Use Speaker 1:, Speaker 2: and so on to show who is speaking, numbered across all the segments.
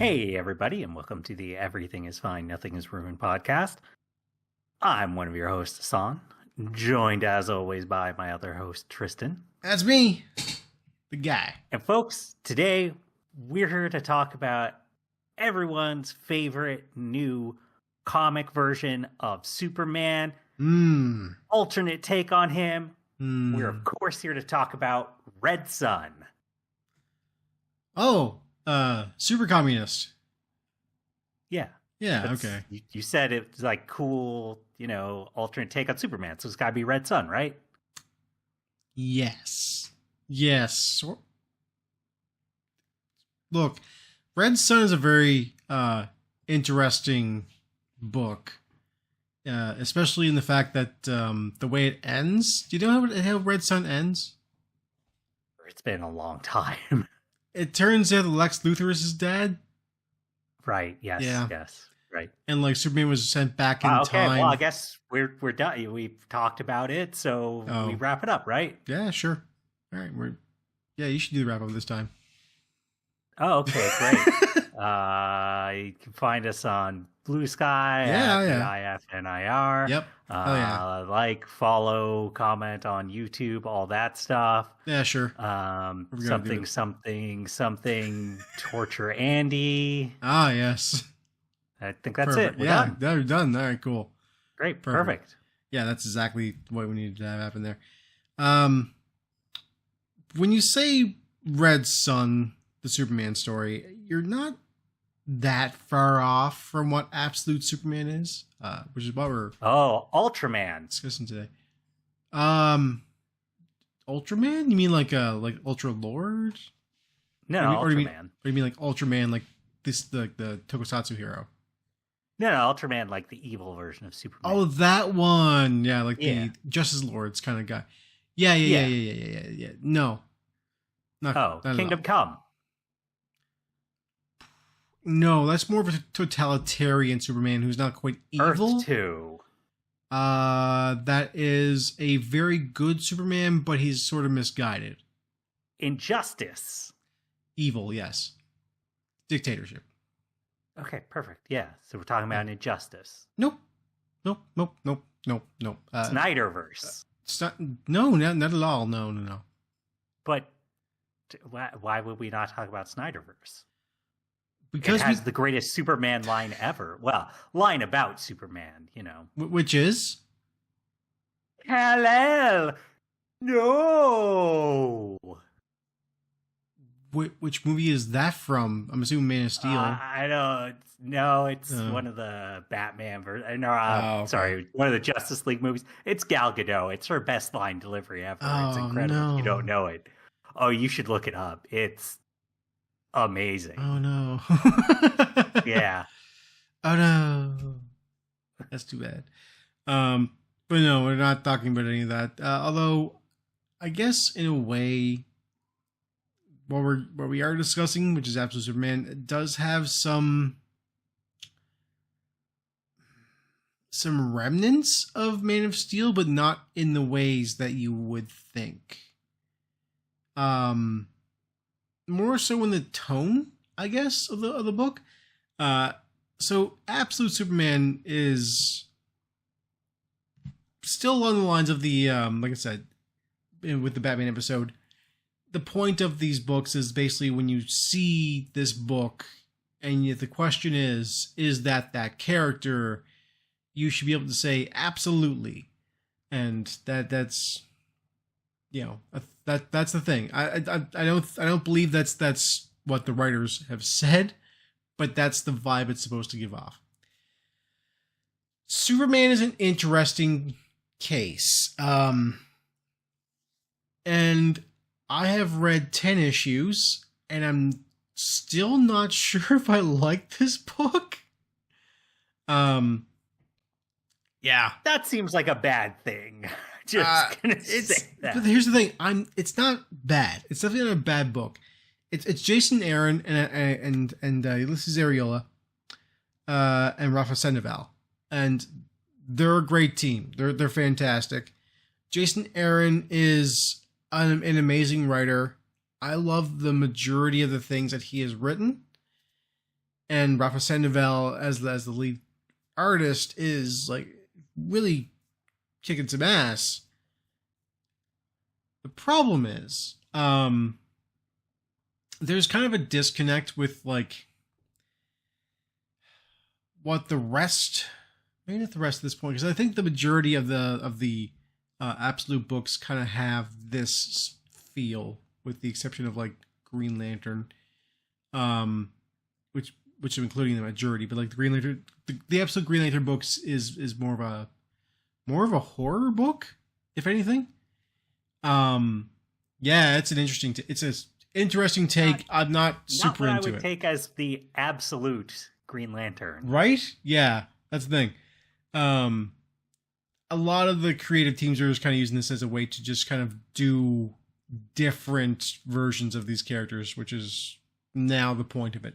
Speaker 1: Hey, everybody, and welcome to the Everything is Fine, Nothing is Ruined podcast. I'm one of your hosts, Hassan, joined as always by my other host, Tristan.
Speaker 2: That's me, the guy.
Speaker 1: And folks, today we're here to talk about everyone's favorite new comic version of Superman, alternate take on him. We're, of course, here to talk about Red Sun.
Speaker 2: Oh, super communist.
Speaker 1: Yeah.
Speaker 2: Yeah, okay.
Speaker 1: You said it was like cool, alternate take on Superman, so it's got to be Red Sun, right?
Speaker 2: Yes. Look, Red Sun is a very interesting book, especially in the fact that the way it ends. Do you know how Red Sun ends?
Speaker 1: It's been a long time.
Speaker 2: It turns out Lex Luthor is his dad.
Speaker 1: Right. Yes.
Speaker 2: Yeah.
Speaker 1: Yes. Right.
Speaker 2: And like Superman was sent back in
Speaker 1: okay.
Speaker 2: time.
Speaker 1: Well, I guess we're done. We've talked about it, so we wrap it up, right?
Speaker 2: Yeah. Sure. All right. You should do the wrap up this time.
Speaker 1: Oh, okay. Great. You can find us on Blue Sky. eifnirpodcast.
Speaker 2: Yep.
Speaker 1: Like, follow, comment on YouTube, all that stuff.
Speaker 2: Yeah, sure.
Speaker 1: Something. Torture Andy.
Speaker 2: Ah, yes.
Speaker 1: I think that's
Speaker 2: Perfect.
Speaker 1: it. We're done.
Speaker 2: We're done. All right, cool.
Speaker 1: Great. Perfect.
Speaker 2: Yeah, that's exactly what we needed to have happen there. When you say Red Sun, the Superman story, you're not that far off from what Absolute Superman is, which is what we're
Speaker 1: Ultraman
Speaker 2: discussing today. Ultraman? You mean like Ultra Lord?
Speaker 1: No, Ultraman.
Speaker 2: Or do you mean like Ultraman, like this the Tokusatsu hero?
Speaker 1: No, Ultraman, like the evil version of Superman.
Speaker 2: Oh, that one. Yeah, like the Justice Lords kind of guy. Yeah. No. Not
Speaker 1: Kingdom Come.
Speaker 2: No, that's more of a totalitarian Superman who's not quite evil.
Speaker 1: Earth 2.
Speaker 2: That is a very good Superman, but he's sort of misguided.
Speaker 1: Injustice.
Speaker 2: Evil, yes. Dictatorship.
Speaker 1: Okay, perfect. Yeah, so we're talking about Injustice.
Speaker 2: Nope. Snyderverse. No, not at all. No.
Speaker 1: But why would we not talk about Snyderverse?
Speaker 2: Because
Speaker 1: it has the greatest Superman line ever. Well, line about Superman,
Speaker 2: Which is?
Speaker 1: Kal-El! No!
Speaker 2: Which movie is that from? I'm assuming Man of Steel.
Speaker 1: I don't know. It's one of the Batman sorry, one of the Justice League movies. It's Gal Gadot. It's her best line delivery ever. It's incredible. If you don't know it. Oh, you should look it up. It's amazing.
Speaker 2: Oh no.
Speaker 1: Yeah.
Speaker 2: Oh no. That's too bad. But no, we're not talking about any of that. Although, I guess in a way, what we are discussing, which is Absolute Superman, it does have some remnants of Man of Steel, but not in the ways that you would think. More so in the tone, I guess, of the book. So Absolute Superman is still along the lines of the like I said with the Batman episode. The point of these books is basically when you see this book and the question is that character, you should be able to say absolutely. And that's that's the thing. I don't believe that's what the writers have said, but that's the vibe it's supposed to give off. Superman is an interesting case. And I have read 10 issues, and I'm still not sure if I like this book. Yeah.
Speaker 1: That seems like a bad thing. Just gonna say that.
Speaker 2: But here's the thing. It's not bad. It's definitely not a bad book. It's Jason Aaron and Ulysses Ariola, and Rafa Sandoval, and they're a great team. They're fantastic. Jason Aaron is an amazing writer. I love the majority of the things that he has written. and Rafa Sandoval as the lead artist is like really kicking some ass. The problem is, there's kind of a disconnect with like what the rest, maybe not the rest at this point, because I think the majority of the Absolute books kind of have this feel, with the exception of like Green Lantern, which I'm including the majority, but like the Green Lantern, the Absolute Green Lantern books is more of a horror book, if anything. Yeah, it's an interesting interesting take. I'm not super
Speaker 1: not
Speaker 2: into it.
Speaker 1: I would take as the absolute Green Lantern.
Speaker 2: Right? Yeah, that's the thing. A lot of the creative teams are just kind of using this as a way to just kind of do different versions of these characters, which is now the point of it.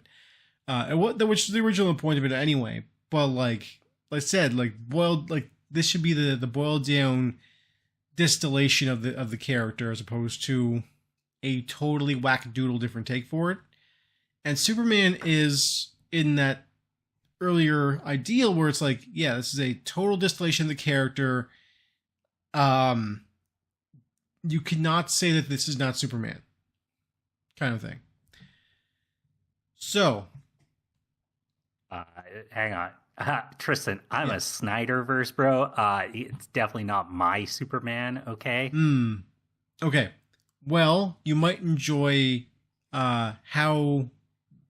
Speaker 2: Which is the original point of it anyway. But like I said, like this should be the boiled down distillation of the character, as opposed to a totally wackadoodle different take for it. And Superman is in that earlier ideal where it's like, yeah, this is a total distillation of the character. You cannot say that this is not Superman, kind of thing. So,
Speaker 1: hang on. Tristan, I'm a Snyderverse bro. It's definitely not my Superman, okay?
Speaker 2: Okay. Well, you might enjoy how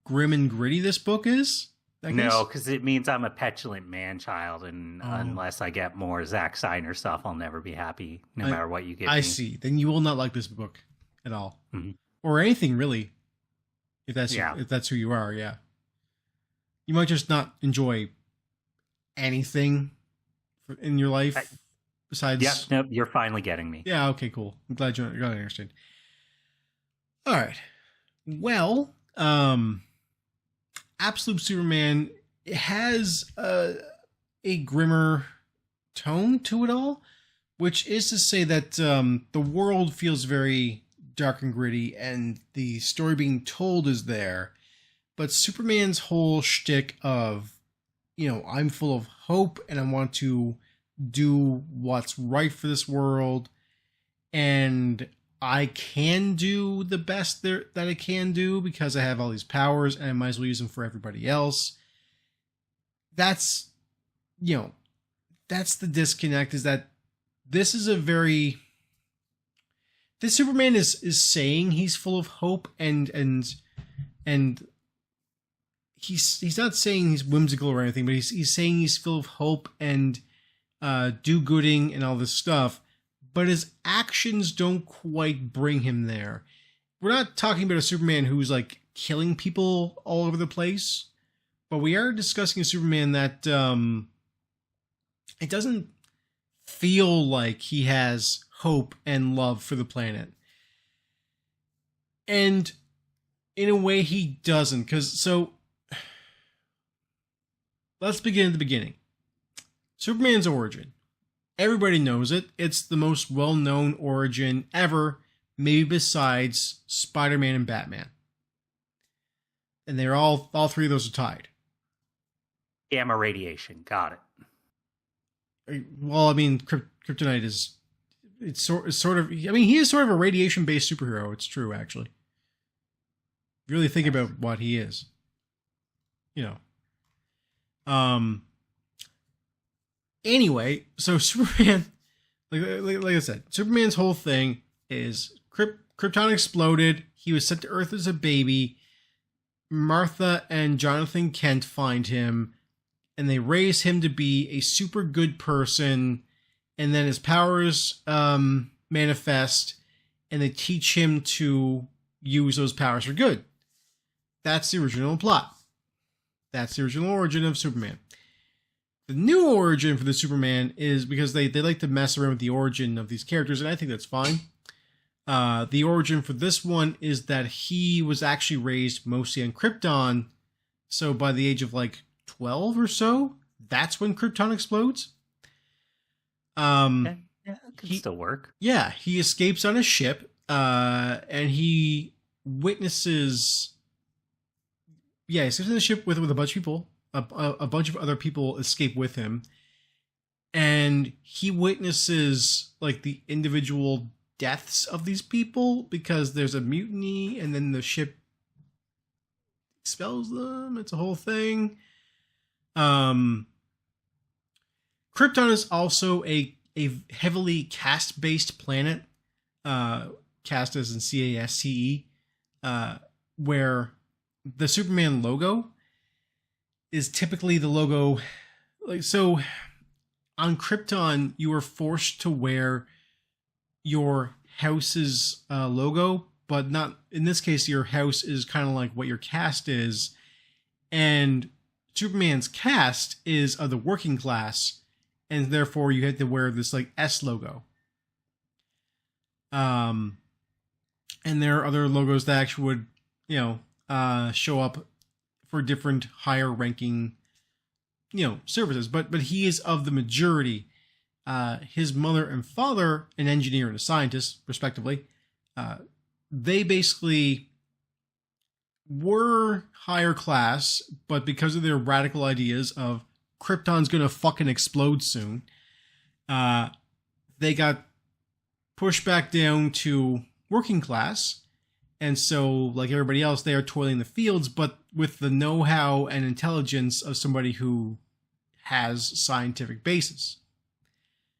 Speaker 2: grim and gritty this book is.
Speaker 1: No, because it means I'm a petulant man-child, and unless I get more Zack Snyder stuff, I'll never be happy, no matter what you give me.
Speaker 2: I see. Then you will not like this book at all. Mm-hmm. Or anything, really. If that's who you are, yeah. You might just not enjoy anything in your life besides...
Speaker 1: Yep, nope, you're finally getting me.
Speaker 2: Yeah, okay, cool. I'm glad you understand. All right. Well, Absolute Superman has a grimmer tone to it all, which is to say that the world feels very dark and gritty, and the story being told is there, but Superman's whole shtick of, I'm full of hope and I want to do what's right for this world, and I can do the best that I can do because I have all these powers and I might as well use them for everybody else. That's the disconnect, is that this Superman is saying he's full of hope and he's not saying he's whimsical or anything, but he's saying he's full of hope and do-gooding and all this stuff. But his actions don't quite bring him there. We're not talking about a Superman who's like killing people all over the place, but we are discussing a Superman that it doesn't feel like he has hope and love for the planet. And in a way he doesn't, let's begin at the beginning. Superman's origin. Everybody knows it. It's the most well-known origin ever, maybe besides Spider-Man and Batman. And they're all three of those are tied.
Speaker 1: Gamma radiation. Got
Speaker 2: it. Well, I mean, Kryptonite is... It's sort of... I mean, he is sort of a radiation-based superhero. It's true, actually. Really think about what he is. Anyway, so Superman, like I said, Superman's whole thing is Krypton exploded. He was sent to Earth as a baby. Martha and Jonathan Kent find him, and they raise him to be a super good person. And then his powers manifest, and they teach him to use those powers for good. That's the original plot. That's the original origin of Superman. The new origin for the Superman is because they like to mess around with the origin of these characters, and I think that's fine. The origin for this one is that he was actually raised mostly on Krypton, so by the age of like 12 or so, that's when Krypton explodes.
Speaker 1: Yeah, it could still work.
Speaker 2: Yeah, he escapes on a ship, and he witnesses, yeah, he escapes in the ship with a bunch of people. A bunch of other people escape with him, and he witnesses like the individual deaths of these people because there's a mutiny, and then the ship expels them. It's a whole thing. Krypton is also a heavily caste-based planet. Caste as in CASTE, where the Superman logo is typically the logo. Like, so on Krypton, you are forced to wear your house's logo, but not in this case. Your house is kind of like what your caste is, and Superman's caste is of the working class, and therefore you had to wear this like S logo. And there are other logos that actually would, show up for different higher ranking, services. But he is of the majority. His mother and father, an engineer and a scientist, respectively, they basically were higher class, but because of their radical ideas of Krypton's gonna fucking explode soon, they got pushed back down to working class. And so, like everybody else, they are toiling the fields, but with the know-how and intelligence of somebody who has scientific basis.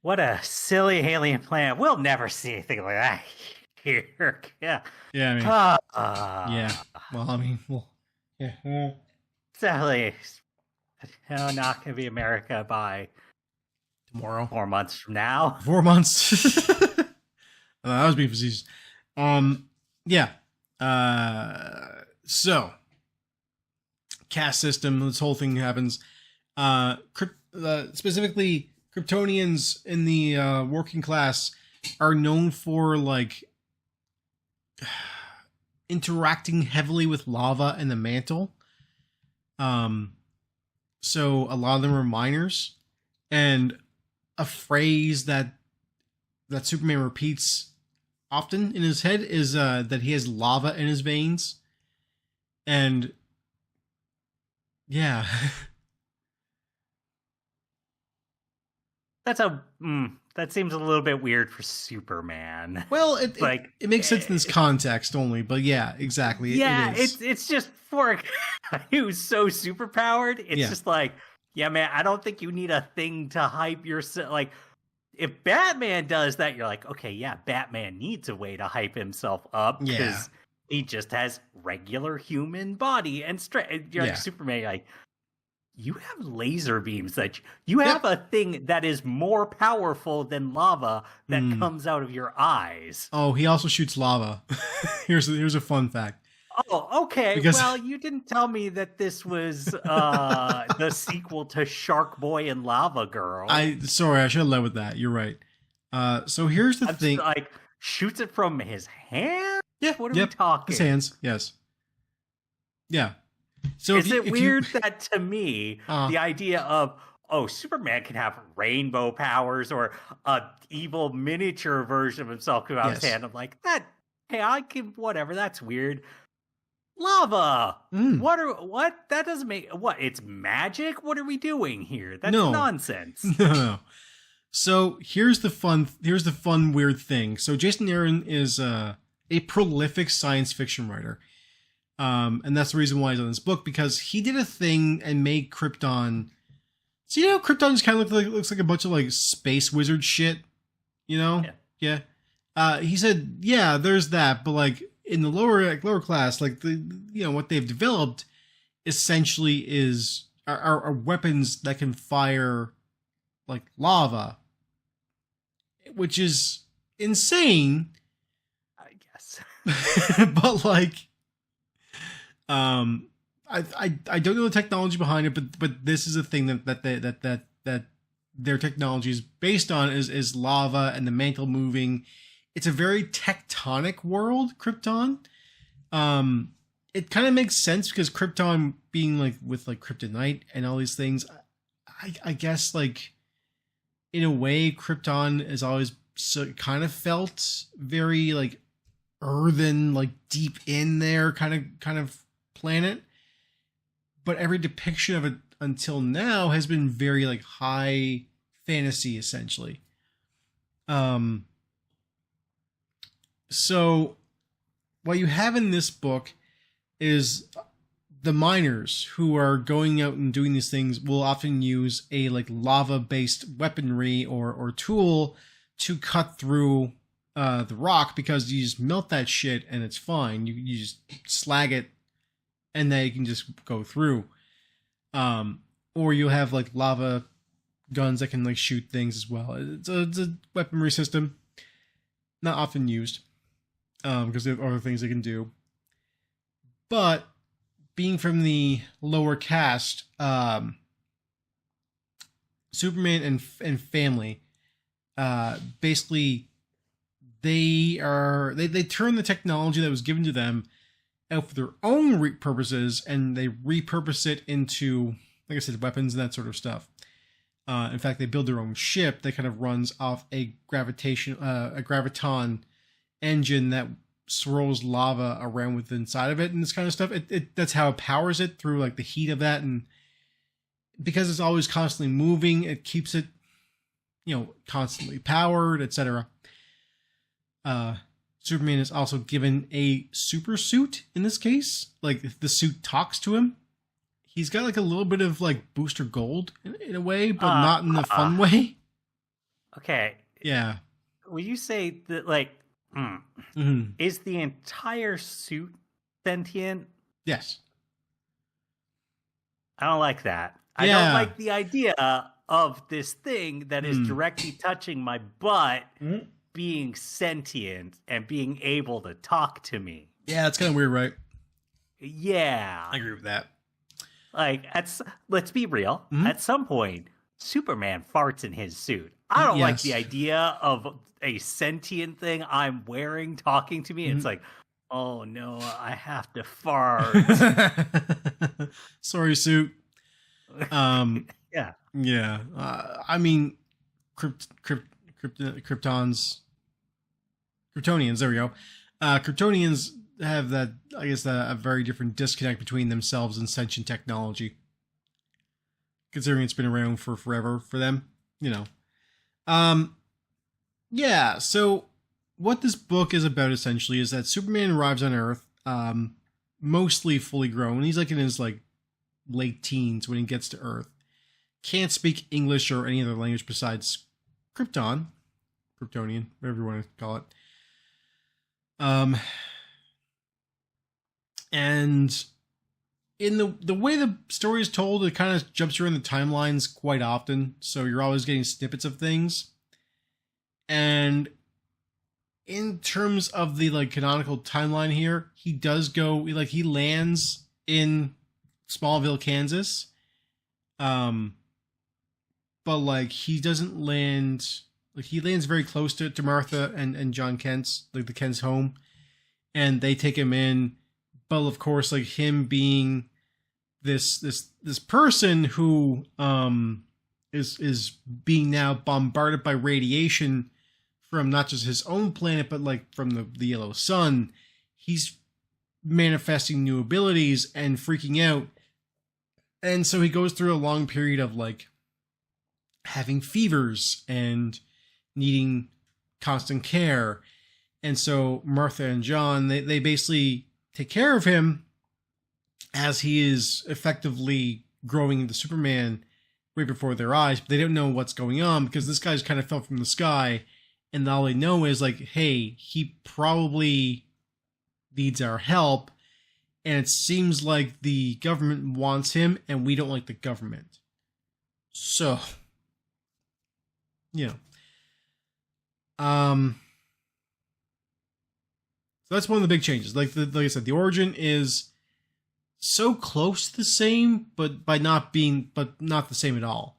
Speaker 1: What a silly alien planet. We'll never see anything like that here. Yeah.
Speaker 2: Yeah, yeah. Well, yeah.
Speaker 1: Sadly, not going to be America by
Speaker 2: tomorrow.
Speaker 1: 4 months from now.
Speaker 2: 4 months. I was being facetious. Yeah. So, caste system, this whole thing happens. Specifically, Kryptonians in the working class are known for, like, interacting heavily with lava and the mantle. So, a lot of them are miners. And a phrase that Superman repeats often in his head is that he has lava in his veins. And yeah.
Speaker 1: That seems a little bit weird for Superman.
Speaker 2: Well, it makes sense in this context only, but yeah, exactly.
Speaker 1: Yeah,
Speaker 2: it is.
Speaker 1: It's just for a guy who's so superpowered. It's just like, yeah, man, I don't think you need a thing to hype yourself. Like, if Batman does that, you're like, okay, yeah, Batman needs a way to hype himself up because he just has regular human body and strength. You're like Superman, you're like, you have laser beams that you have a thing that is more powerful than lava that comes out of your eyes.
Speaker 2: Oh, he also shoots lava. Here's a fun fact.
Speaker 1: Oh, okay. Well, you didn't tell me that this was the sequel to Shark Boy and Lava Girl.
Speaker 2: Sorry, I should have led with that. You're right. So here's the thing.
Speaker 1: Like, shoots it from his hand?
Speaker 2: Yeah.
Speaker 1: What are we talking?
Speaker 2: His hands, yes. Yeah. So
Speaker 1: is it weird that to me, the idea of, Superman can have rainbow powers or a evil miniature version of himself come out his hand? I'm like, I can, whatever, that's weird. Lava! What? That doesn't make, what? It's magic? What are we doing here? That's nonsense.
Speaker 2: No. So here's the fun weird thing. So Jason Aaron is a prolific science fiction writer. And that's the reason why he's on this book, because he did a thing and made Krypton. So, Krypton just kind of looks like a bunch of like space wizard shit, Yeah. He said, yeah, there's that, but like in the lower class, like what they've developed essentially are weapons that can fire like lava, which is insane,
Speaker 1: I guess.
Speaker 2: But like, I don't know the technology behind it, but this is a thing that their technology is based on is lava and the mantle moving. It's a very tectonic world, Krypton. It kind of makes sense because Krypton being like with like kryptonite and all these things, I guess like in a way Krypton has always kind of felt very like earthen, like deep in there kind of planet. but every depiction of it until now has been very like high fantasy, essentially. So what you have in this book is the miners who are going out and doing these things will often use a like lava-based weaponry or tool to cut through the rock, because you just melt that shit and it's fine. You just slag it and then you can just go through. Or you'll have like lava guns that can like shoot things as well. It's a weaponry system, not often used, because there are other things they can do. But being from the lower caste, Superman and family, basically they turn the technology that was given to them out for their own purposes, and they repurpose it into, like I said, weapons and that sort of stuff. In fact, they build their own ship that kind of runs off a graviton engine that swirls lava around with inside of it and this kind of stuff. That's how it powers it, through like the heat of that, and because it's always constantly moving, it keeps it, constantly powered, etc. Superman is also given a super suit in this case. Like, the suit talks to him. He's got like a little bit of like Booster Gold in a way, but not in the fun way.
Speaker 1: Okay.
Speaker 2: Yeah.
Speaker 1: Will you say that like, is the entire suit sentient?
Speaker 2: Yes.
Speaker 1: I don't like that. I don't like the idea of this thing that is directly touching my butt being sentient and being able to talk to me.
Speaker 2: Yeah, that's kind of weird, right?
Speaker 1: Yeah.
Speaker 2: I agree with that.
Speaker 1: Like, let's be real. At some point, Superman farts in his suit. I don't like the idea of a sentient thing I'm wearing talking to me. It's like, oh no, I have to fart.
Speaker 2: Sorry, suit.
Speaker 1: Yeah.
Speaker 2: I mean, Kryptonians. There we go. Kryptonians have that, I guess, a very different disconnect between themselves and sentient technology, considering it's been around for forever for them. Yeah. So what this book is about essentially is that Superman arrives on Earth, mostly fully grown. He's like in his like late teens when he gets to Earth. Can't speak English or any other language besides Kryptonian, whatever you want to call it. And in the way the story is told, it kind of jumps around the timelines quite often, so you're always getting snippets of things. And in terms of the like canonical timeline here, he does go, like, he lands in Smallville, Kansas. But like he doesn't land, like he lands very close to Martha and John Kent's, like the Kent's home, and they take him in. But of course, like him being this person who is being now bombarded by radiation from not just his own planet, but like from the yellow sun, he's manifesting new abilities and freaking out. And so he goes through a long period of like having fevers and needing constant care. And so Martha and John, they basically take care of him as he is effectively growing into Superman right before their eyes. But they don't know what's going on because this guy's kind of fell from the sky, and all they know is like, hey, he probably needs our help, and it seems like the government wants him and we don't like the government. So, so that's one of the big changes. Like I said, the origin is so close to the same, but not the same at all.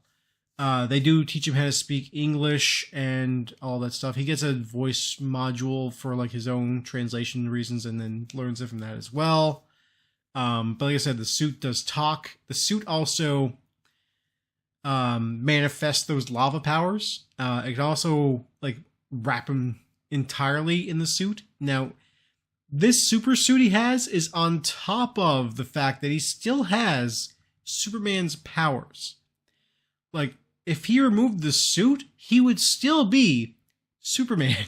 Speaker 2: They do teach him how to speak English and all that stuff. He gets a voice module for like his own translation reasons, and then learns it from that as well. But like I said, the suit does talk. The suit also manifests those lava powers. It can also like wrap him entirely in the suit. Now, this super suit he has is on top of the fact that he still has Superman's powers. Like, if he removed the suit, he would still be Superman.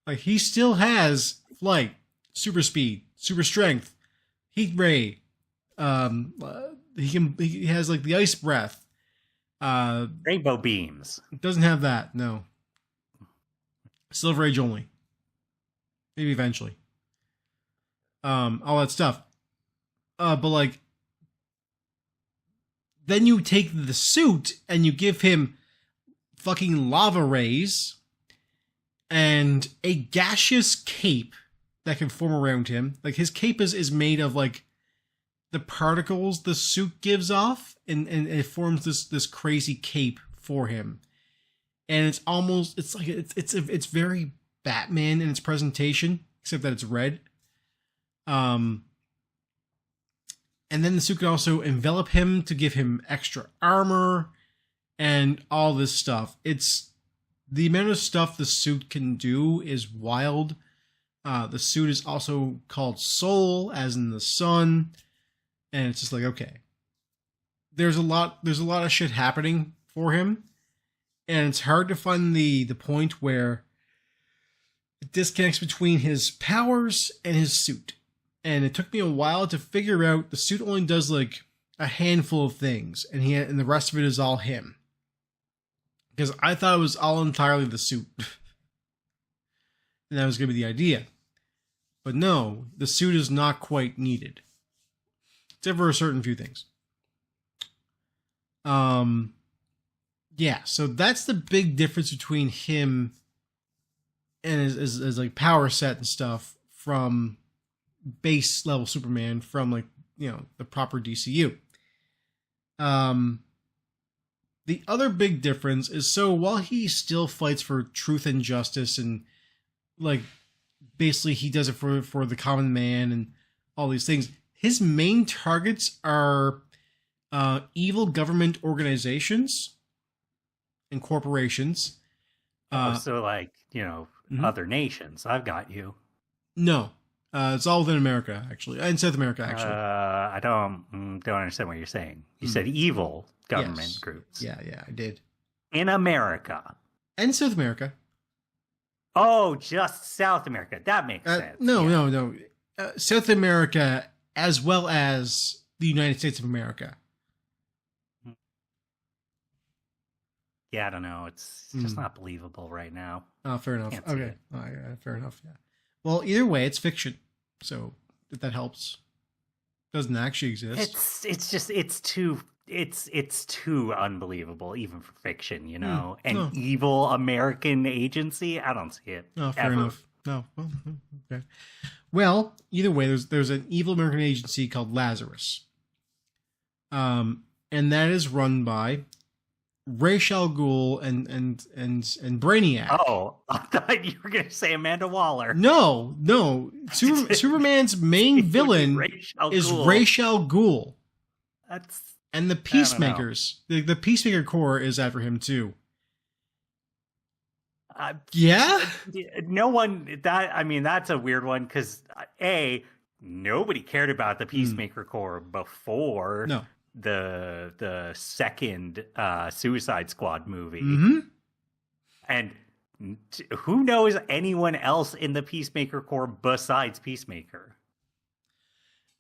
Speaker 2: Like, he still has flight, super speed, super strength, heat ray. He has like the ice breath.
Speaker 1: Rainbow beams.
Speaker 2: Doesn't have that, no. Silver Age only. Maybe eventually. All that stuff. But like, then you take the suit and you give him fucking lava rays and a gaseous cape that can form around him. Like, his cape is made of like the particles the suit gives off, and it forms this crazy cape for him. And it's very Batman in its presentation, except that it's red. And then the suit can also envelop him to give him extra armor and all this stuff. It's the amount of stuff the suit can do is wild. The suit is also called Soul, as in the sun. And it's just like, okay, there's a lot of shit happening for him, and it's hard to find the point where it disconnects between his powers and his suit. And it took me a while to figure out the suit only does like a handful of things, and the rest of it is all him. Because I thought it was all entirely the suit, and that was going to be the idea. But no, the suit is not quite needed. Except for a certain few things. Yeah, so that's the big difference between him and his like power set and stuff from base level Superman from like, you know, the proper DCU. The other big difference is, so while he still fights for truth and justice, and like basically he does it for the common man and all these things, his main targets are evil government organizations and corporations.
Speaker 1: So like, you know, other nations. I've got you.
Speaker 2: No, it's all within America, actually, and South America, actually.
Speaker 1: I don't understand what you're saying. You said evil government groups.
Speaker 2: Yeah, I did.
Speaker 1: In America.
Speaker 2: And South America.
Speaker 1: Oh, just South America. That makes sense.
Speaker 2: No. South America, as well as the United States of America.
Speaker 1: Yeah, I don't know. It's just not believable right now.
Speaker 2: Oh, fair enough. Okay. All right, fair enough, yeah. Well, either way, it's fiction. So, if that helps. It doesn't actually exist.
Speaker 1: It's too unbelievable, even for fiction, you know? An evil American agency? I don't see it.
Speaker 2: Oh, fair enough. No. Well, okay. Well, either way, there's an evil American agency called Lazarus. And that is run by Ra's al Ghul and Brainiac.
Speaker 1: Oh, I thought you were going to say Amanda Waller.
Speaker 2: No. Superman's main villain is Ra's al Ghul. And the Peacemakers. The Peacemaker Corps is after him too. Yeah?
Speaker 1: No one, that's a weird one, because nobody cared about the Peacemaker Corps before the second Suicide Squad movie.
Speaker 2: Mm-hmm.
Speaker 1: And who knows anyone else in the Peacemaker Corps besides Peacemaker?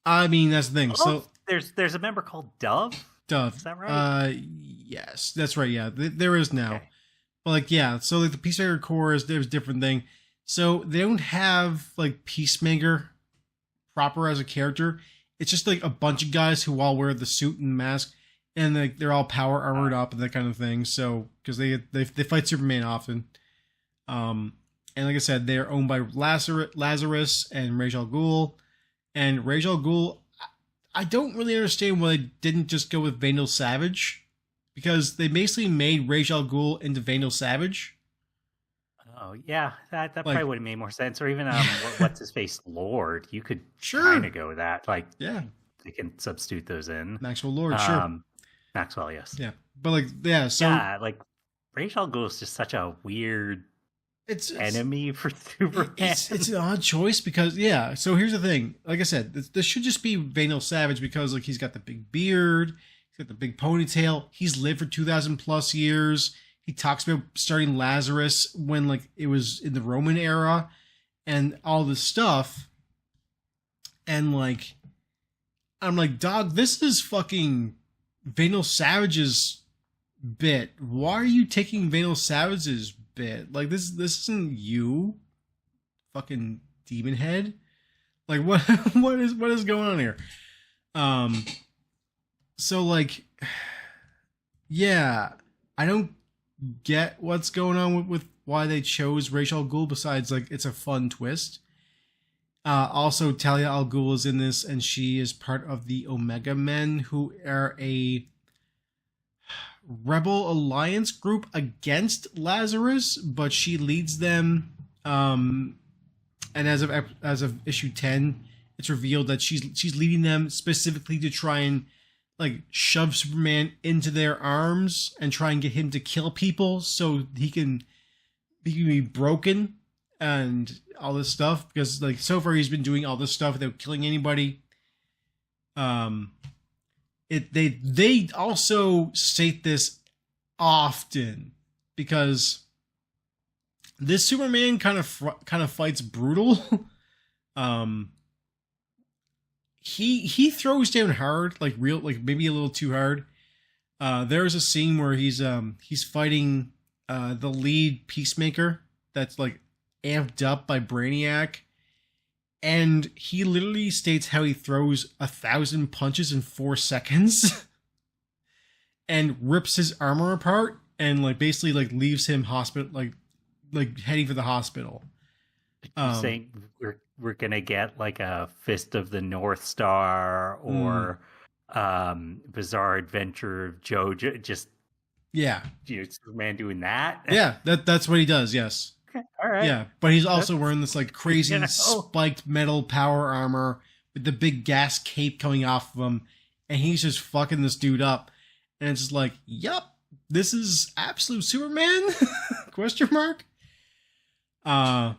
Speaker 2: I mean, that's the thing. So
Speaker 1: there's a member called Dove. Is that right?
Speaker 2: Yes, that's right. Yeah, there is now.
Speaker 1: Okay.
Speaker 2: But like, yeah. So like the Peacemaker Corps there's a different thing. So they don't have like Peacemaker proper as a character. It's just like a bunch of guys who all wear the suit and mask, and they're all power armored up and that kind of thing. So because they fight Superman often. And like I said, they are owned by Lazarus and Ra's al Ghul. And Ra's al Ghul, I don't really understand why they didn't just go with Vandal Savage, because they basically made Ra's al Ghul into Vandal Savage.
Speaker 1: Oh yeah, that probably would have made more sense. Or even what's his face, Lord. You could kind of go with that. Like,
Speaker 2: yeah,
Speaker 1: they can substitute those in.
Speaker 2: Maxwell Lord, sure.
Speaker 1: Maxwell, yes.
Speaker 2: Yeah, but like, yeah, so
Speaker 1: like Ra's al Ghul is just such a weird enemy for Superman.
Speaker 2: It's an odd choice because, yeah. So here's the thing. Like I said, this should just be Vanilla Savage because, like, he's got the big beard, he's got the big ponytail, he's lived for 2,000 plus years. He talks about starting Lazarus when, like, it was in the Roman era and all this stuff. And, like, I'm like, dog, this is fucking Vanilla Savage's bit. Why are you taking Vanilla Savage's bit? Like, this isn't you, fucking demon head. Like, what what is going on here? So, like, yeah, I don't get what's going on with why they chose Ra's al Ghul, besides, like, it's a fun twist. Also, Talia al Ghul is in this, and she is part of the Omega Men, who are a rebel alliance group against Lazarus, but she leads them. And as of issue 10, it's revealed that she's leading them specifically to try and, like, shove Superman into their arms and try and get him to kill people so he can be broken and all this stuff, because, like, so far he's been doing all this stuff without killing anybody. They also state this often because this Superman kind of fights brutal. He throws down hard, like maybe a little too hard. There's a scene where he's fighting the lead Peacemaker that's, like, amped up by Brainiac, and he literally states how he throws 1,000 punches in 4 seconds and rips his armor apart and, like, basically, like, leaves him hospital, like heading for the hospital.
Speaker 1: Saying we're gonna get, like, a Fist of the North Star or Bizarre Adventure of Jojo, just,
Speaker 2: yeah,
Speaker 1: Superman doing that.
Speaker 2: Yeah, that's what he does. Yes.
Speaker 1: Okay, all right.
Speaker 2: Yeah, but he's also wearing this, like, crazy spiked metal power armor with the big gas cape coming off of him, and he's just fucking this dude up. And it's just like, yup, this is absolute Superman? Question mark? Yeah,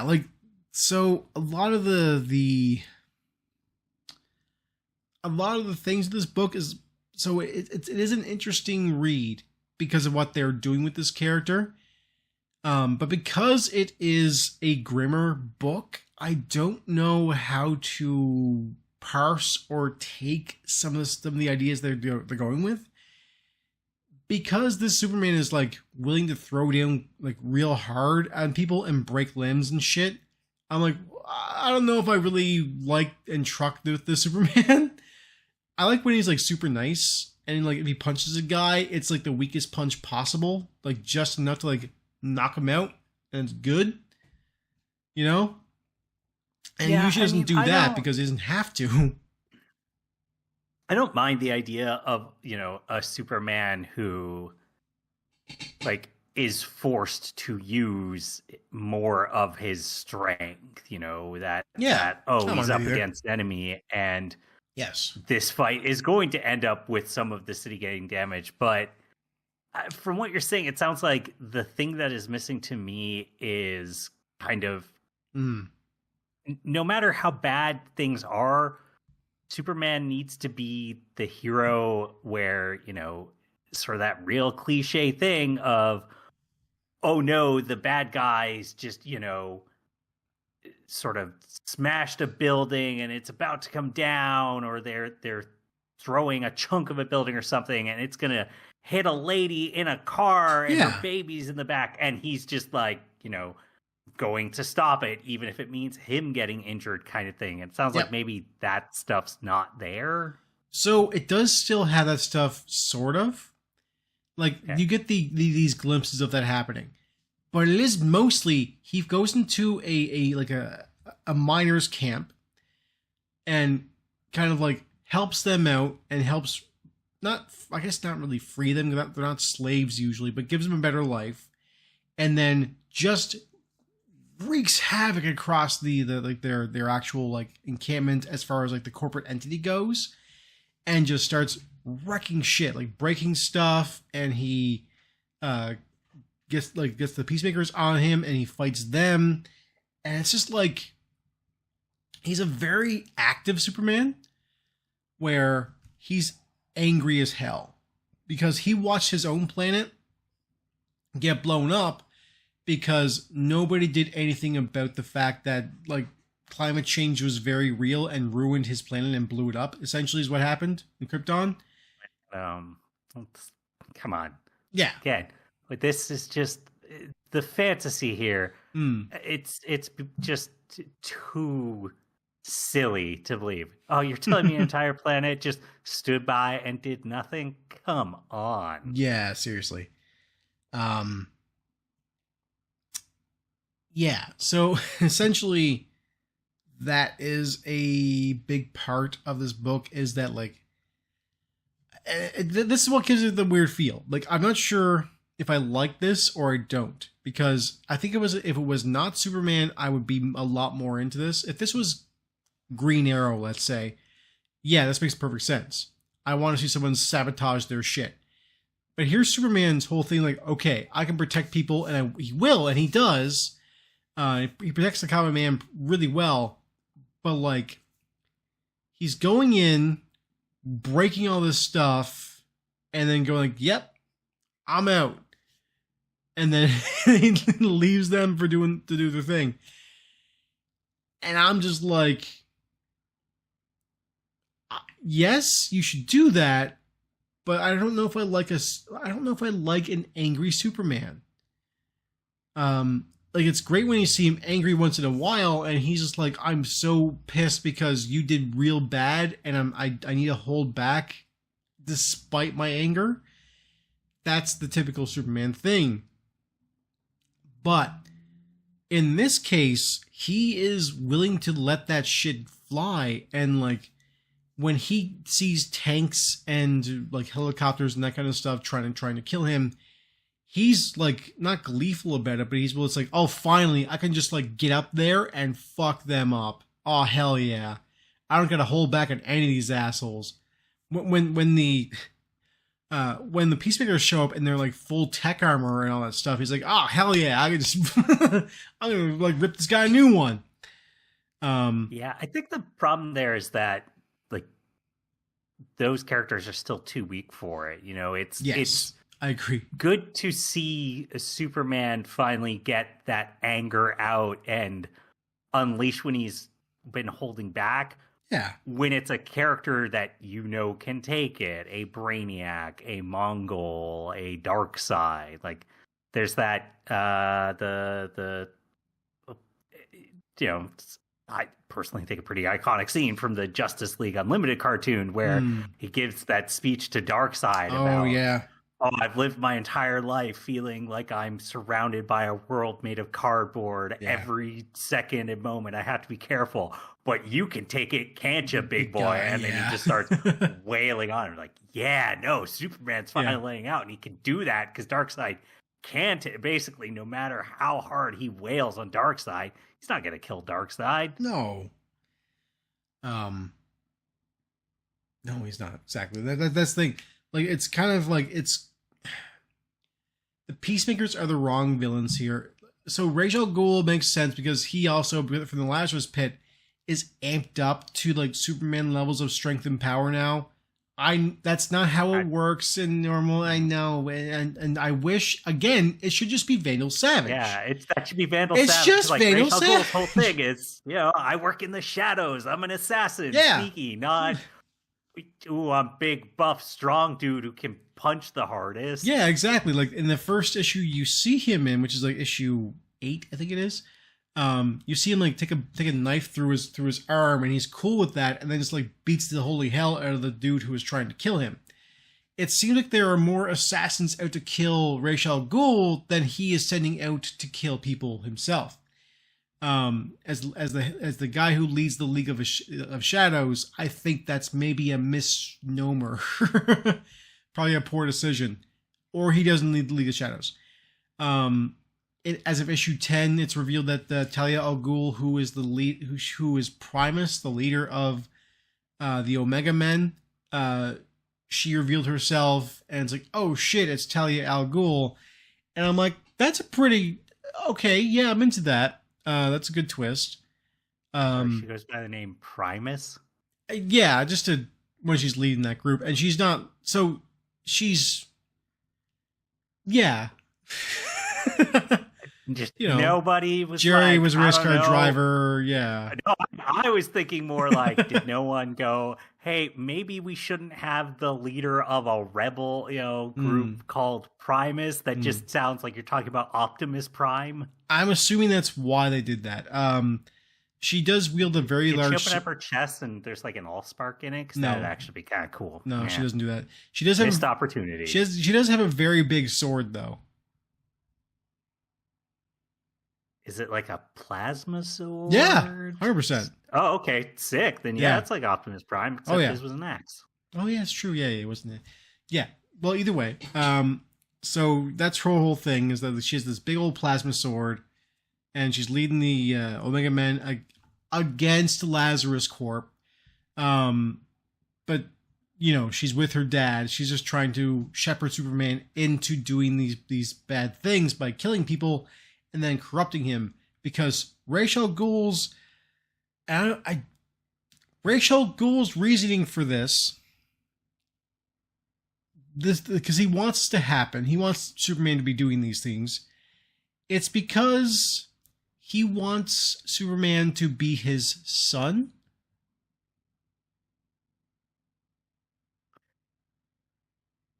Speaker 2: like, so a lot of the things in this book is, so it is an interesting read because of what they're doing with this character. But because it is a grimmer book, I don't know how to parse or take some of the ideas they're going with. Because this Superman is, like, willing to throw down, like, real hard on people and break limbs and shit, I'm like, I don't know if I really like and truck with this Superman. I like when he's, like, super nice, and, like, if he punches a guy, it's, like, the weakest punch possible, like, just enough to, like, knock him out, and it's good, you know? And he usually doesn't do that because he doesn't have to.
Speaker 1: I don't mind the idea of, a Superman who, like, is forced to use more of his strength, he's up against enemy, and
Speaker 2: yes,
Speaker 1: this fight is going to end up with some of the city getting damaged. But from what you're saying, it sounds like the thing that is missing to me is kind of, no matter how bad things are, Superman needs to be the hero where, sort of that real cliche thing of, oh no, the bad guys just, sort of smashed a building and it's about to come down, or they're throwing a chunk of a building or something and it's going to hit a lady in a car and her baby's in the back, and he's just, like, going to stop it, even if it means him getting injured, kind of thing. It sounds like maybe that stuff's not there.
Speaker 2: So it does still have that stuff, sort of. Like, you get these glimpses of that happening. But it is mostly, he goes into a miner's camp and kind of, like, helps them out and helps, not really free them, they're not slaves usually, but gives them a better life. And then just wreaks havoc across their actual, like, encampment as far as, like, the corporate entity goes, and just starts wrecking shit, like breaking stuff, and he gets the Peacemakers on him, and he fights them, and it's just like he's a very active Superman, where he's angry as hell because he watched his own planet get blown up because nobody did anything about the fact that like climate change was very real and ruined his planet and blew it up. Essentially, is what happened in Krypton.
Speaker 1: Come on.
Speaker 2: Yeah.
Speaker 1: Again, but this is just the fantasy here. It's just too silly to believe. Oh, you're telling me your entire planet just stood by and did nothing? Come on.
Speaker 2: Yeah, seriously. Yeah, so essentially that is a big part of this book, is that like this is what gives it the weird feel. Like, I'm not sure if I like this or I don't, because I think if it was not Superman, I would be a lot more into this. If this was Green Arrow, let's say, yeah, this makes perfect sense. I want to see someone sabotage their shit. But here's Superman's whole thing, like, okay, I can protect people, and he will, and he does. He protects the common man really well, but like, he's going in, breaking all this stuff, and then going like, yep, I'm out. And then he leaves them to do their thing. And I'm just like, yes, you should do that, but I don't know if I like an angry Superman. Like, it's great when you see him angry once in a while, and he's just like, I'm so pissed because you did real bad, and I need to hold back despite my anger. That's the typical Superman thing. But in this case, he is willing to let that shit fly, and like, when he sees tanks and like helicopters and that kind of stuff trying to kill him, he's like not gleeful about it, but it's like, oh, finally, I can just like get up there and fuck them up. Oh, hell yeah. I don't gotta hold back on any of these assholes. When the Peacemakers show up and they're like full tech armor and all that stuff, he's like, oh, hell yeah, I can just I'm gonna like rip this guy a new one.
Speaker 1: Yeah, I think the problem there is that like those characters are still too weak for it. You know, it's
Speaker 2: I agree.
Speaker 1: Good to see a Superman finally get that anger out and unleash when he's been holding back.
Speaker 2: Yeah.
Speaker 1: When it's a character that you know can take it, a Brainiac, a Mongol, a Darkseid. Like, there's that you know, I personally think a pretty iconic scene from the Justice League Unlimited cartoon where he gives that speech to Darkseid about, oh, I've lived my entire life feeling like I'm surrounded by a world made of cardboard. Yeah. Every second and moment I have to be careful. But you can take it, can't you, big boy? And then he just starts wailing on him. Like, yeah, no, Superman's finally laying out. And he can do that because Darkseid can't. Basically, no matter how hard he wails on Darkseid, he's not going to kill Darkseid.
Speaker 2: No. No, he's not. Exactly. That's the thing. Like, it's kind of like, the Peacemakers are the wrong villains here. So Ra's al Ghul makes sense because he also, from the Lazarus Pit, is amped up to like Superman levels of strength and power now. That's not how it works in normal. I know, and I wish, again, it should just be Vandal Savage.
Speaker 1: Yeah, that should be Vandal
Speaker 2: Savage. It's just like, Vandal
Speaker 1: Savage. Ra's al Ghul's whole thing is, you know, I work in the shadows. I'm an assassin, sneaky, not. Ooh, I'm big, buff, strong dude who can punch the hardest.
Speaker 2: Yeah, exactly. Like in the first issue you see him in, which is like issue 8, I think it is. You see him like take a knife through his arm, and he's cool with that, and then just like beats the holy hell out of the dude who was trying to kill him. It seems like there are more assassins out to kill Ra's al Ghul than he is sending out to kill people himself. As the guy who leads the League of Shadows, I think that's maybe a misnomer. Probably a poor decision. Or he doesn't lead the League of Shadows. As of issue 10, it's revealed that Talia al Ghul, who is the lead, who is Primus, the leader of the Omega Men, she revealed herself, and it's like, oh shit, it's Talia al Ghul. And I'm like, That's a pretty okay. Yeah, I'm into that. That's a good twist.
Speaker 1: She goes by the name Primus.
Speaker 2: Yeah, just when she's leading that group, and she's not. So she's, yeah.
Speaker 1: Just nobody was.
Speaker 2: Jerry was a race car driver. Yeah.
Speaker 1: No, I was thinking more like, did no one go, hey, maybe we shouldn't have the leader of a rebel, group called Primus? That just sounds like you're talking about Optimus Prime.
Speaker 2: I'm assuming that's why they did that. She does wield a very large.
Speaker 1: She open up her chest and there's like an allspark in it, because that would actually be kind of cool.
Speaker 2: No, yeah. She doesn't do that. She does have
Speaker 1: missed opportunity.
Speaker 2: She does have a very big sword, though.
Speaker 1: Is it like a plasma sword?
Speaker 2: Yeah, 100%.
Speaker 1: Oh, okay, sick. Then yeah, it's like Optimus Prime, except this was an axe.
Speaker 2: Oh yeah, it's true. Yeah, it wasn't it. Yeah. Well, either way, so that's her whole thing, is that she has this big old plasma sword, and she's leading the Omega Men against Lazarus Corp. But she's with her dad. She's just trying to shepherd Superman into doing these bad things by killing people and then corrupting him, because Ra's al Ghul's reasoning for this, because he wants this to happen. He wants Superman to be doing these things. It's because he wants Superman to be his son.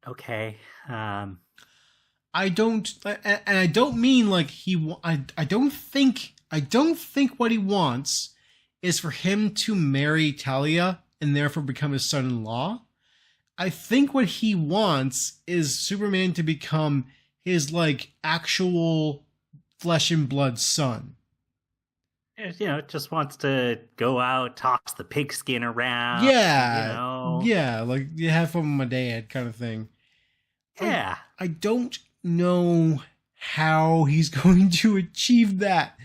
Speaker 1: Okay.
Speaker 2: I don't mean like I don't think what he wants is for him to marry Talia and therefore become his son-in-law. I think what he wants is Superman to become his like actual flesh and blood son.
Speaker 1: Just wants to go out, toss the pigskin around.
Speaker 2: Yeah. Yeah, like you have fun with my dad kind of thing.
Speaker 1: Yeah.
Speaker 2: I don't know how he's going to achieve that.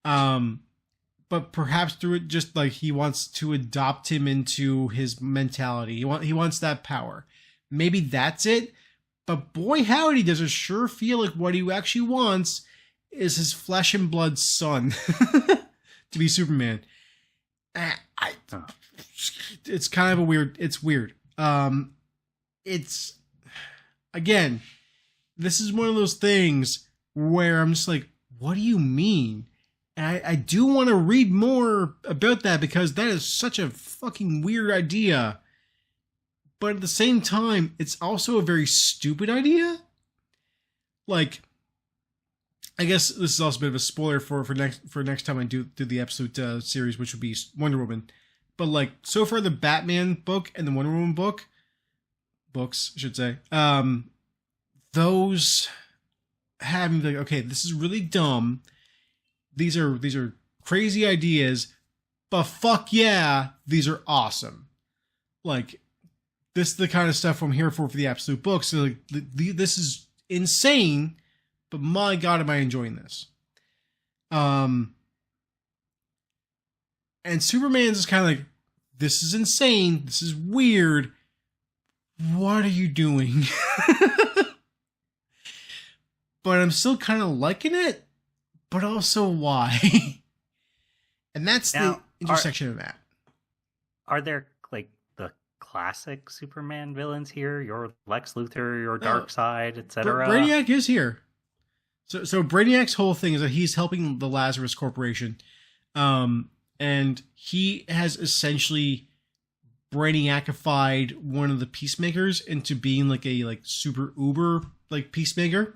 Speaker 2: But perhaps through it, just like he wants to adopt him into his mentality. He wants that power. Maybe that's it. But boy howdy, does it sure feel like what he actually wants is his flesh and blood son to be Superman. It's kind of a weird. It's weird. It's again, this is one of those things where I'm just like, what do you mean? And I do want to read more about that, because that is such a fucking weird idea. But at the same time, it's also a very stupid idea. Like, I guess this is also a bit of a spoiler for next time I do the Absolute series, which would be Wonder Woman. But like, so far the Batman book and the Wonder Woman books, I should say, those have me like, okay, this is really dumb. These are crazy ideas, but fuck yeah, these are awesome. Like, this is the kind of stuff I'm here for the Absolute books. So like, this is insane, but my god, am I enjoying this? And Superman's just kind of like, this is insane. This is weird. What are you doing? But I'm still kind of liking it. But also, why? And that's the intersection of that.
Speaker 1: Are there like the classic Superman villains here? Your Lex Luthor, your Darkseid, etc.
Speaker 2: Brainiac is here. So Brainiac's whole thing is that he's helping the Lazarus Corporation, and he has essentially Brainiacified one of the Peacemakers into being like a super uber like Peacemaker.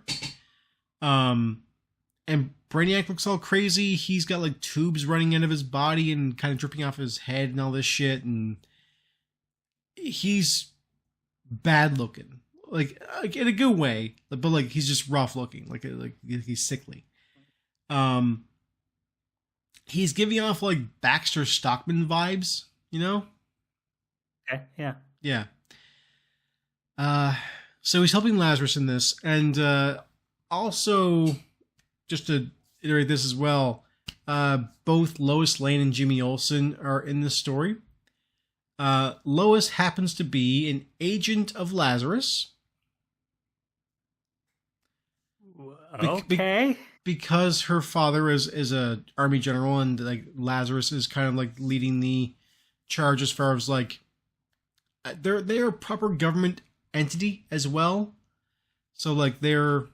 Speaker 2: And Brainiac looks all crazy. He's got like tubes running out of his body and kind of dripping off his head and all this shit. And he's bad looking, like in a good way, but like he's just rough looking, like he's sickly. He's giving off like Baxter Stockman vibes,
Speaker 1: Okay, yeah.
Speaker 2: Yeah. So he's helping Lazarus in this, and also, just to iterate this as well, both Lois Lane and Jimmy Olsen are in this story. Lois happens to be an agent of Lazarus.
Speaker 1: Okay.
Speaker 2: Because her father is a army general, and like Lazarus is kind of like leading the charge as far as like they're a proper government entity as well. So like they're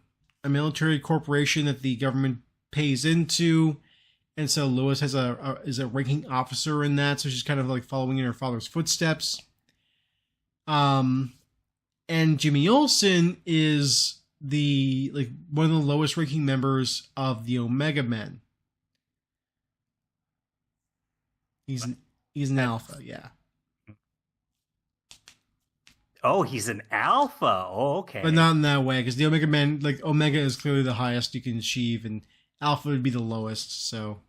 Speaker 2: a military corporation that the government pays into, and so Lois has is a ranking officer in that, so she's kind of like following in her father's footsteps. And Jimmy Olsen is the like one of the lowest ranking members of the Omega Men. He's an alpha, yeah.
Speaker 1: Oh, he's an alpha. Oh, okay.
Speaker 2: But not in that way, because the Omega Men, like Omega is clearly the highest you can achieve, and Alpha would be the lowest. So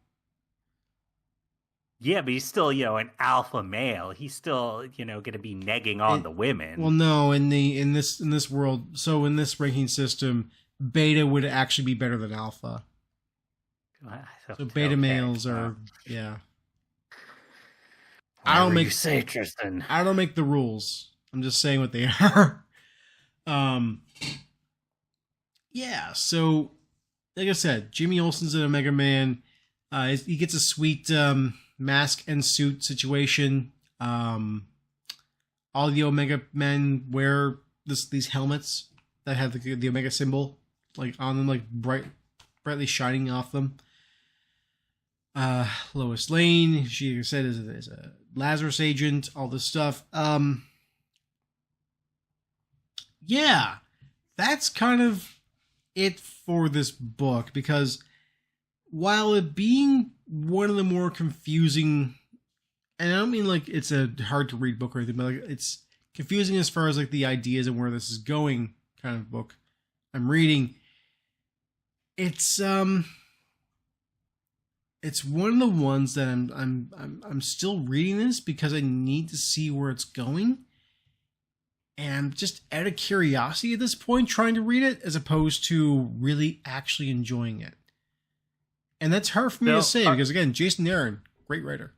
Speaker 1: yeah, but he's still, an alpha male. He's still, going to be negging on the women.
Speaker 2: Well, no, in this world, so in this ranking system, Beta would actually be better than Alpha. So Beta males are, yeah.
Speaker 1: Say, Tristan.
Speaker 2: I don't make the rules. I'm just saying what they are. Yeah. So, like I said, Jimmy Olsen's an Omega Man. He gets a sweet mask and suit situation. All the Omega Men wear these helmets that have the Omega symbol like on them, like brightly shining off them. Lois Lane, she like I said, is a Lazarus agent. All this stuff. Yeah, that's kind of it for this book, because while it being one of the more confusing, and I don't mean like it's a hard to read book or anything, but like it's confusing as far as like the ideas and where this is going kind of book I'm reading. It's one of the ones that I'm still reading this because I need to see where it's going. And I'm just out of curiosity at this point trying to read it, as opposed to really actually enjoying it. And that's hard for me to say, because again, Jason Aaron, great writer.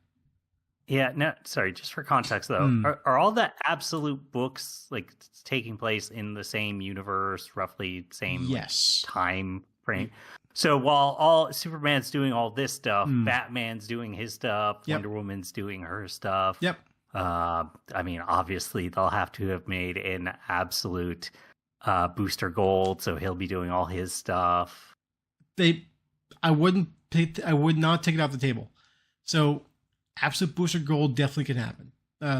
Speaker 1: Yeah, no, sorry, just for context though, are all the absolute books like taking place in the same universe, roughly same time frame? So while all Superman's doing all this stuff, Batman's doing his stuff, Wonder Woman's doing her stuff.
Speaker 2: Yep.
Speaker 1: I mean, obviously they'll have to have made an absolute Booster Gold, so he'll be doing all his stuff.
Speaker 2: I would not take it off the table. So Absolute Booster Gold definitely can happen.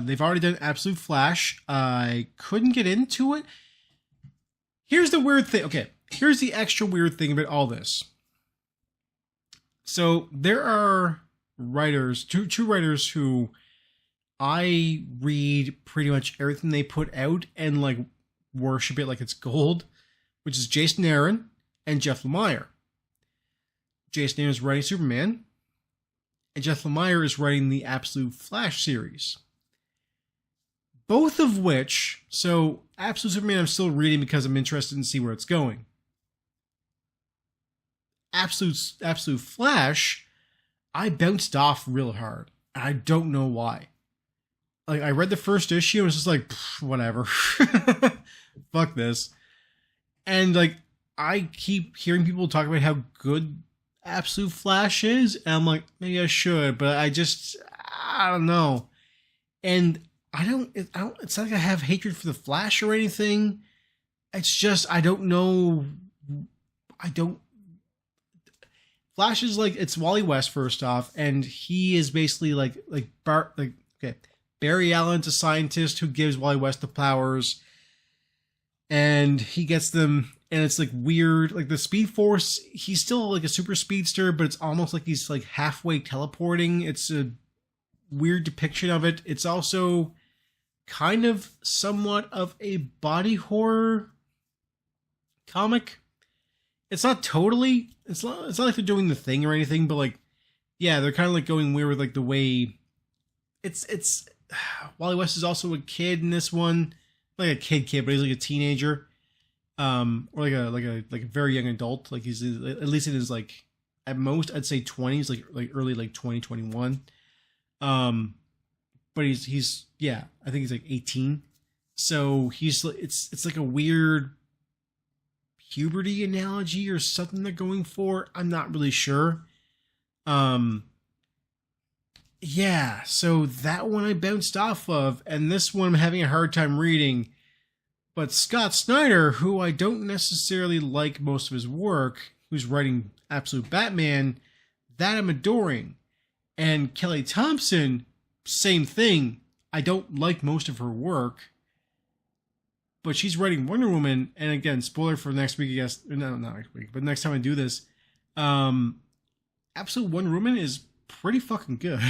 Speaker 2: They've already done Absolute Flash. I couldn't get into it. Here's the weird thing. Okay, here's the extra weird thing about all this. So there are writers, two writers who I read pretty much everything they put out and like worship it like it's gold, which is Jason Aaron and Jeff Lemire. Jason Aaron is writing Superman, and Jeff Lemire is writing the Absolute Flash series. Both of which, so Absolute Superman I'm still reading because I'm interested in see where it's going. Absolute Flash, I bounced off real hard. I don't know why. Like, I read the first issue and it's just like, whatever. Fuck this. And like, I keep hearing people talk about how good Absolute Flash is, and I'm like, maybe I should, but I don't know. And it's not like I have hatred for the Flash or anything. It's just, I don't know. Flash is like, it's Wally West first off, and he is basically Barry Allen's a scientist who gives Wally West the powers, and he gets them, and it's like weird, like the Speed Force, he's still like a super speedster, but it's almost like he's like halfway teleporting. It's a weird depiction of it. It's also kind of somewhat of a body horror comic. It's not totally, it's not like they're doing The Thing or anything, but like, yeah, they're kind of like going weird with like the way it's Wally West is also a kid in this one, like a kid, but he's like a teenager, or like a very young adult. Like he's at least in his like at most I'd say 20s, like early like 2021. But he's yeah, I think he's like 18. So he's it's like a weird puberty analogy or something they're going for. I'm not really sure. Yeah, so that one I bounced off of, and this one I'm having a hard time reading. But Scott Snyder, who I don't necessarily like most of his work, who's writing Absolute Batman, that I'm adoring. And Kelly Thompson, same thing. I don't like most of her work, but she's writing Wonder Woman, and again, spoiler for next week, I guess. No, not next week, but next time I do this, Absolute Wonder Woman is pretty fucking good.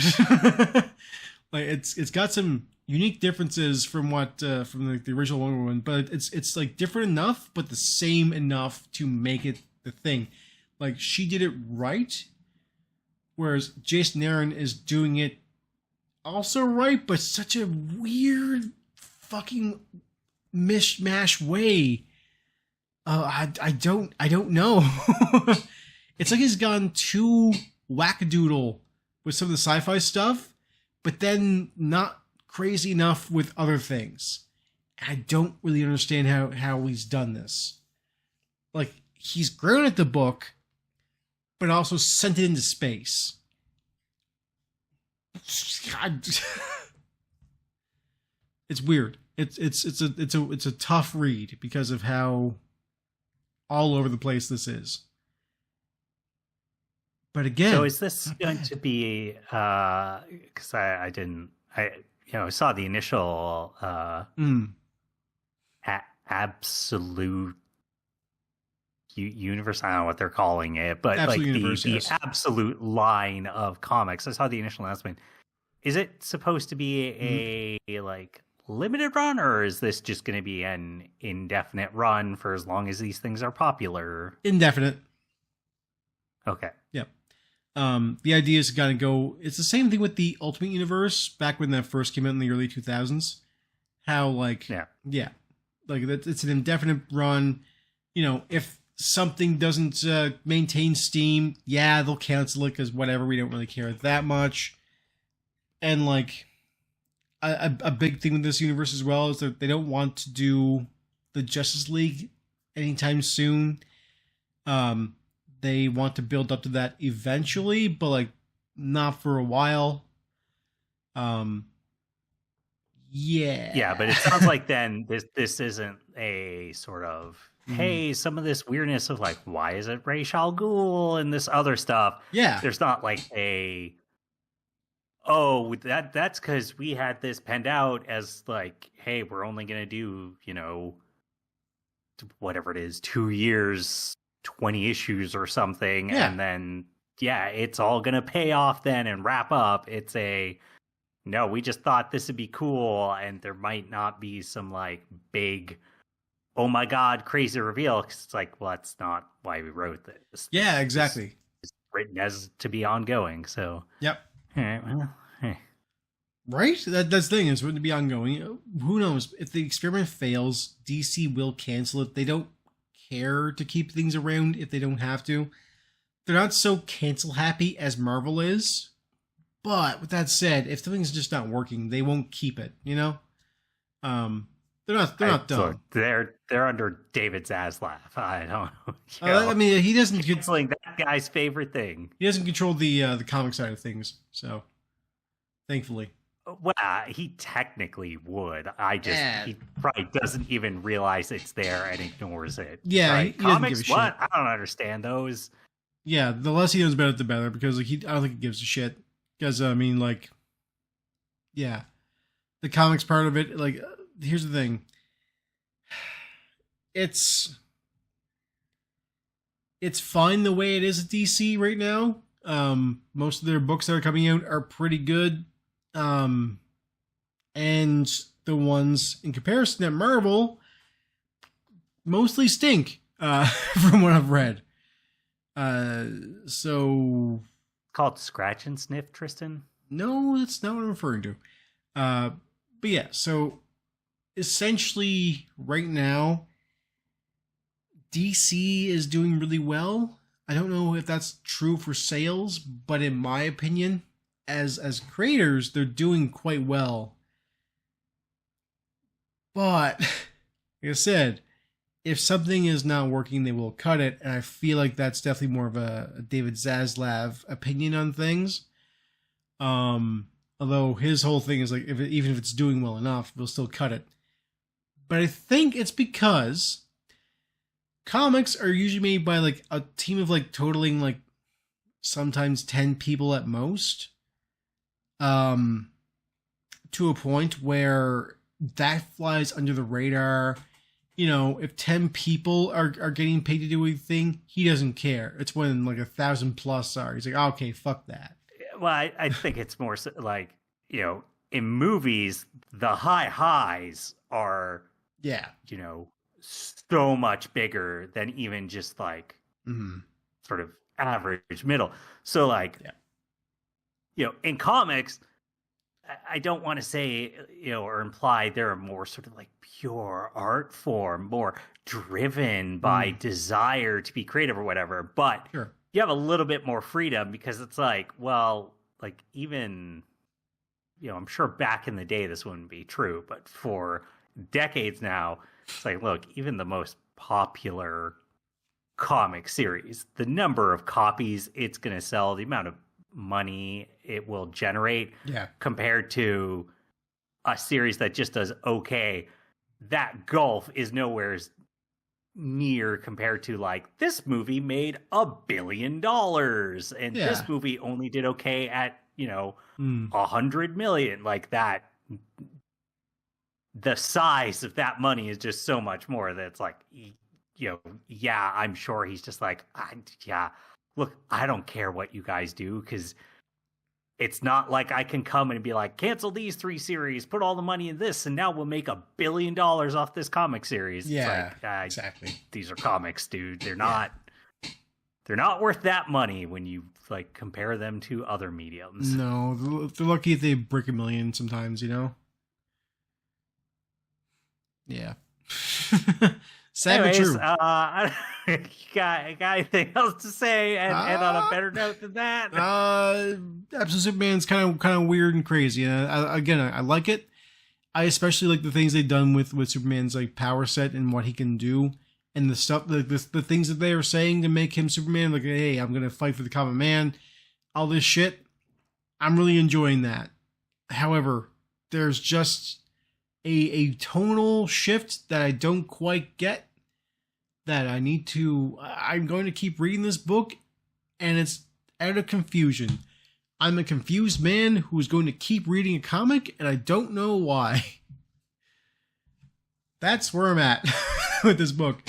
Speaker 2: Like it's got some unique differences from what from the original Wonder Woman, but it's like different enough, but the same enough to make it the thing. Like she did it right, whereas Jason Aaron is doing it also right, but such a weird fucking mishmash way. I don't know. It's like he's gone too wackadoodle with some of the sci-fi stuff, but then not crazy enough with other things. I don't really understand how he's done this. Like, he's grown at the book, but also sent it into space. God. It's weird. It's a tough read because of how all over the place this is. But again,
Speaker 1: so is this going to be? Because I saw the initial absolute universe. I don't know what they're calling it, but absolute like universe, the absolute line of comics. I saw the initial announcement. Is it supposed to be a like limited run, or is this just going to be an indefinite run for as long as these things are popular?
Speaker 2: Indefinite.
Speaker 1: Okay.
Speaker 2: Yep. The idea is going to go. It's the same thing with the Ultimate Universe back when that first came out in the early 2000s. How like like it's an indefinite run. You know, if something doesn't maintain steam, they'll cancel it because whatever, we don't really care that much. And like a big thing with this universe as well is that they don't want to do the Justice League anytime soon. They want to build up to that eventually, but like not for a while.
Speaker 1: Yeah, but it sounds like then this isn't a sort of hey, some of this weirdness of like, why is it Ra's al Ghul and this other stuff?
Speaker 2: Yeah,
Speaker 1: there's not like that's because we had this penned out as like, hey, we're only gonna do whatever it is, 2 years, 20 issues or something, and then it's all gonna pay off then and wrap up. It's no, we just thought this would be cool, and there might not be some like big, oh my god, crazy reveal, because it's like, well, that's not why we wrote this.
Speaker 2: Yeah, exactly.
Speaker 1: It's written as to be ongoing, so
Speaker 2: yep.
Speaker 1: All right, well, hey.
Speaker 2: Right? That's the thing, it's written to be ongoing. Who knows? If the experiment fails, DC will cancel it. They don't care to keep things around if they don't have to. They're not so cancel happy as Marvel is. But with that said, if something's just not working, they won't keep it, you know? They're not dumb.
Speaker 1: So they're under David Zaslav. I don't know.
Speaker 2: I mean, he doesn't
Speaker 1: canceling that guy's favorite thing.
Speaker 2: He doesn't control the comic side of things, so thankfully.
Speaker 1: Well, he technically would. He probably doesn't even realize it's there and ignores it.
Speaker 2: Yeah,
Speaker 1: right? Comics. What? I don't understand those.
Speaker 2: Yeah, the less he knows about it, the better. Because like I don't think he gives a shit. Because I mean, like, yeah, the comics part of it. Like, here's the thing. It's fine the way it is at DC right now. Most of their books that are coming out are pretty good. And the ones in comparison at Marvel mostly stink, from what I've read. So
Speaker 1: called Scratch and Sniff, Tristan?
Speaker 2: No, that's not what I'm referring to. But yeah, so essentially right now, DC is doing really well. I don't know if that's true for sales, but in my opinion, as creators, they're doing quite well. But like I said, if something is not working, they will cut it. And I feel like that's definitely more of a David Zaslav opinion on things. Although his whole thing is like, even if it's doing well enough, we'll still cut it. But I think it's because comics are usually made by like a team of like totaling like sometimes 10 people at most. To a point where that flies under the radar. You know, if 10 people are getting paid to do anything, he doesn't care. It's when like 1,000 plus are. He's like, okay, fuck that.
Speaker 1: Well, I think it's more so, like, you know, in movies, the high highs are, you know, so much bigger than even just like sort of average middle. So like, you know, in comics, I don't want to say, you know, or imply they're a more sort of like pure art form, more driven by desire to be creative or whatever. But you have a little bit more freedom because it's like, well, like even, you know, I'm sure back in the day this wouldn't be true, but for decades now, it's like, look, even the most popular comic series, the number of copies it's going to sell, the amount of money it will generate compared to a series that just does okay, that gulf is nowhere near compared to like this movie made $1 billion and this movie only did okay at, you know, 100 million. Like that, the size of that money is just so much more that it's like, you know, I'm sure he's just like, look, I don't care what you guys do because it's not like I can come and be like, cancel these 3 series, put all the money in this, and now we'll make $1 billion off this comic series.
Speaker 2: Yeah,
Speaker 1: it's like,
Speaker 2: exactly.
Speaker 1: These are comics, dude. They're not worth that money when you like compare them to other mediums.
Speaker 2: No, they're lucky if they break $1 million sometimes, you know? Yeah. Sad but true.
Speaker 1: You got anything else to say and on a better note than that?
Speaker 2: Absolute Superman's kind of weird and crazy. I like it. I especially like the things they've done with Superman's like power set and what he can do, and the stuff, the things that they are saying to make him Superman. Like, hey, I'm gonna fight for the common man. All this shit. I'm really enjoying that. However, there's just a tonal shift that I don't quite get. That I'm going to keep reading this book, and it's out of confusion. I'm a confused man who's going to keep reading a comic, and I don't know why. That's where I'm at with this book.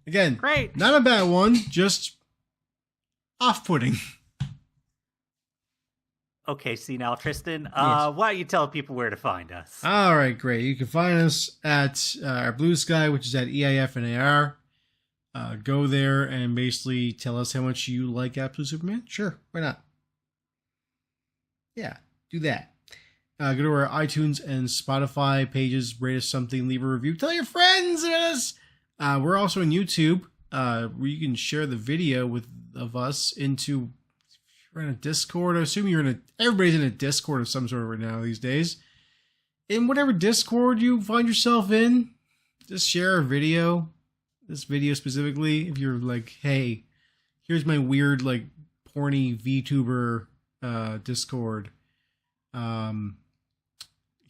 Speaker 2: Again,
Speaker 1: great.
Speaker 2: Not a bad one, just off-putting.
Speaker 1: Okay, see now, Tristan, why don't you tell people where to find us?
Speaker 2: All right, great. You can find us at our Blue Sky, which is at eifnirpodcast. Go there and basically tell us how much you like Absolute Superman. Sure, why not? Yeah, do that. Go to our iTunes and Spotify pages, rate us something, leave a review, tell your friends about us. We're also on YouTube, where you can share the video of us into. You're in a Discord. I assume everybody's in a Discord of some sort right now these days. In whatever Discord you find yourself in, just share our video. This video specifically, if you're like, hey, here's my weird, like, porny VTuber Discord. I'm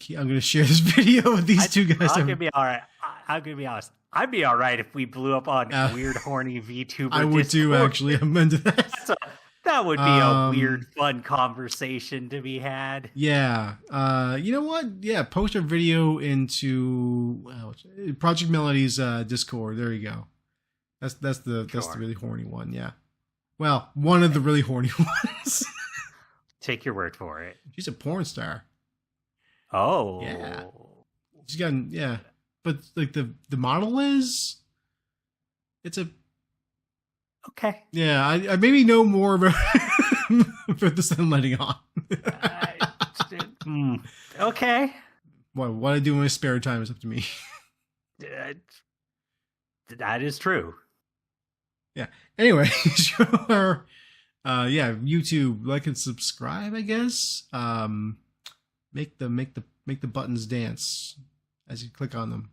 Speaker 2: gonna share this video with these two guys.
Speaker 1: I'm gonna be all right. I'm gonna be honest. I'd be all right if we blew up on weird, horny VTuber.
Speaker 2: I would too, actually. I'm into that.
Speaker 1: That would be a weird, fun conversation to be had.
Speaker 2: Yeah. You know what? Yeah, post our video into Project Melody's Discord. There you go. That's the really horny one. Yeah. Well, one of the really horny ones.
Speaker 1: Take your word for it.
Speaker 2: She's a porn star.
Speaker 1: Oh.
Speaker 2: Yeah. She's gotten but like the model is. It's a.
Speaker 1: Okay.
Speaker 2: Yeah, I maybe know more about this than I'm letting on.
Speaker 1: Okay.
Speaker 2: What I do in my spare time is up to me.
Speaker 1: That is true.
Speaker 2: Yeah. Anyway, sure. YouTube, like and subscribe, I guess. Make the buttons dance as you click on them.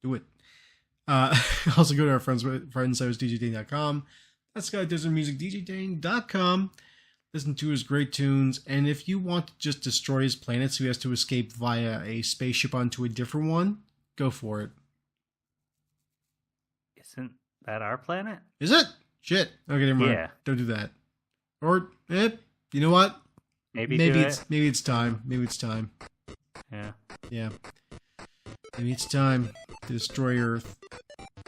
Speaker 2: Do it. Also go to our friends site, DJDane.com. That's got Desert Music, DJDane.com. Listen to his great tunes. And if you want to just destroy his planet so he has to escape via a spaceship onto a different one, go for it.
Speaker 1: Isn't that our planet?
Speaker 2: Is it? Shit. Okay, never mind.
Speaker 1: Yeah.
Speaker 2: Don't do that. Or, you know what?
Speaker 1: Maybe
Speaker 2: it's time. Maybe it's time.
Speaker 1: Yeah.
Speaker 2: Yeah. Maybe it's time to destroy Earth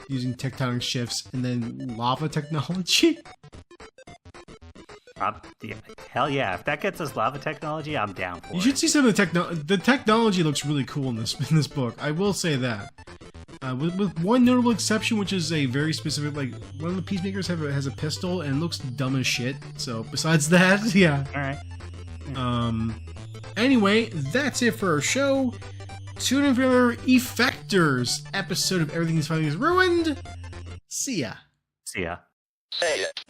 Speaker 2: using tectonic shifts and then lava technology.
Speaker 1: Hell yeah! If that gets us lava technology, I'm down for it.
Speaker 2: You should see some of the technology looks really cool in this book. I will say that. With one notable exception, which is a very specific, like, one of the peacemakers has a pistol and looks dumb as shit. So besides that, yeah.
Speaker 1: All right.
Speaker 2: Yeah. Anyway, that's it for our show. Tune in for another Effectors episode of Everything is Finally Ruined. See ya.
Speaker 1: See ya.
Speaker 3: Say it.